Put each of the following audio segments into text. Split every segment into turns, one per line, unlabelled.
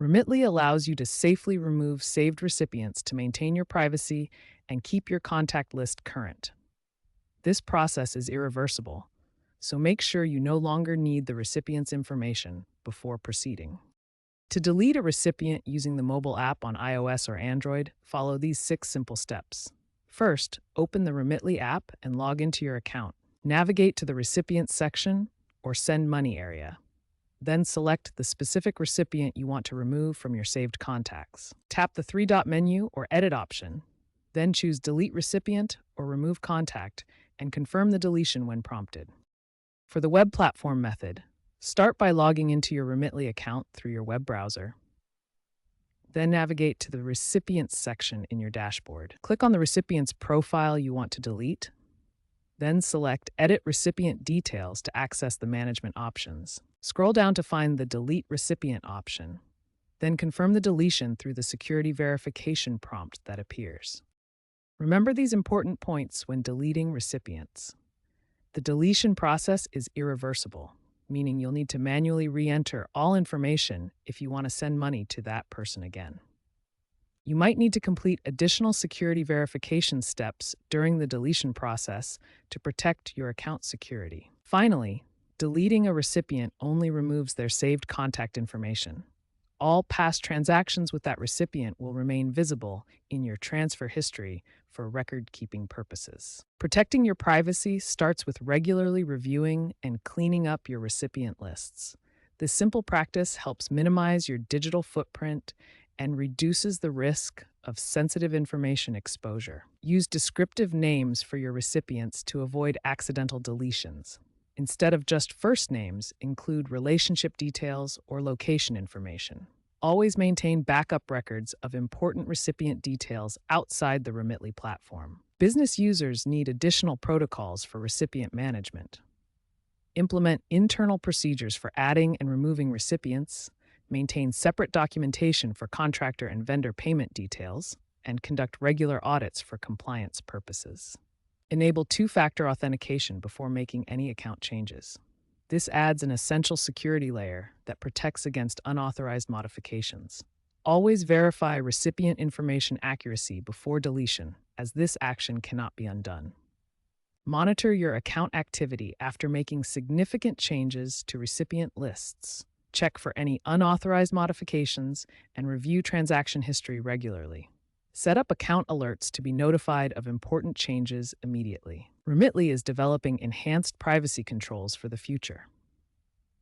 Remitly allows you to safely remove saved recipients to maintain your privacy and keep your contact list current. This process is irreversible, so make sure you no longer need the recipient's information before proceeding. To delete a recipient using the mobile app on iOS or Android, follow these 6 simple steps. First, open the Remitly app and log into your account. Navigate to the recipient section or send money area. Then select the specific recipient you want to remove from your saved contacts. Tap the three-dot menu or edit option. Then choose delete recipient or remove contact and confirm the deletion when prompted. For the web platform method, start by logging into your Remitly account through your web browser. Then navigate to the Recipients section in your dashboard. Click on the recipient's profile you want to delete. Then select Edit Recipient Details to access the management options. Scroll down to find the Delete Recipient option. Then confirm the deletion through the security verification prompt that appears. Remember these important points when deleting recipients. The deletion process is irreversible, meaning you'll need to manually re-enter all information if you want to send money to that person again. You might need to complete additional security verification steps during the deletion process to protect your account security. Finally, deleting a recipient only removes their saved contact information. All past transactions with that recipient will remain visible in your transfer history for record-keeping purposes. Protecting your privacy starts with regularly reviewing and cleaning up your recipient lists. This simple practice helps minimize your digital footprint and reduces the risk of sensitive information exposure. Use descriptive names for your recipients to avoid accidental deletions. Instead of just first names, include relationship details or location information. Always maintain backup records of important recipient details outside the Remitly platform. Business users need additional protocols for recipient management. Implement internal procedures for adding and removing recipients, maintain separate documentation for contractor and vendor payment details, and conduct regular audits for compliance purposes. Enable two-factor authentication before making any account changes. This adds an essential security layer that protects against unauthorized modifications. Always verify recipient information accuracy before deletion, as this action cannot be undone. Monitor your account activity after making significant changes to recipient lists. Check for any unauthorized modifications and review transaction history regularly. Set up account alerts to be notified of important changes immediately. Remitly is developing enhanced privacy controls for the future.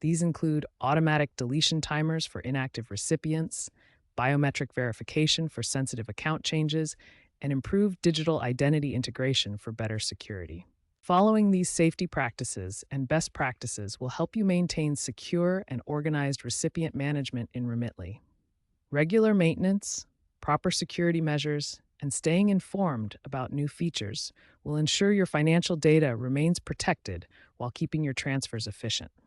These include automatic deletion timers for inactive recipients, biometric verification for sensitive account changes, and improved digital identity integration for better security. Following these safety practices and best practices will help you maintain secure and organized recipient management in Remitly. Regular maintenance, proper security measures, and staying informed about new features will ensure your financial data remains protected while keeping your transfers efficient.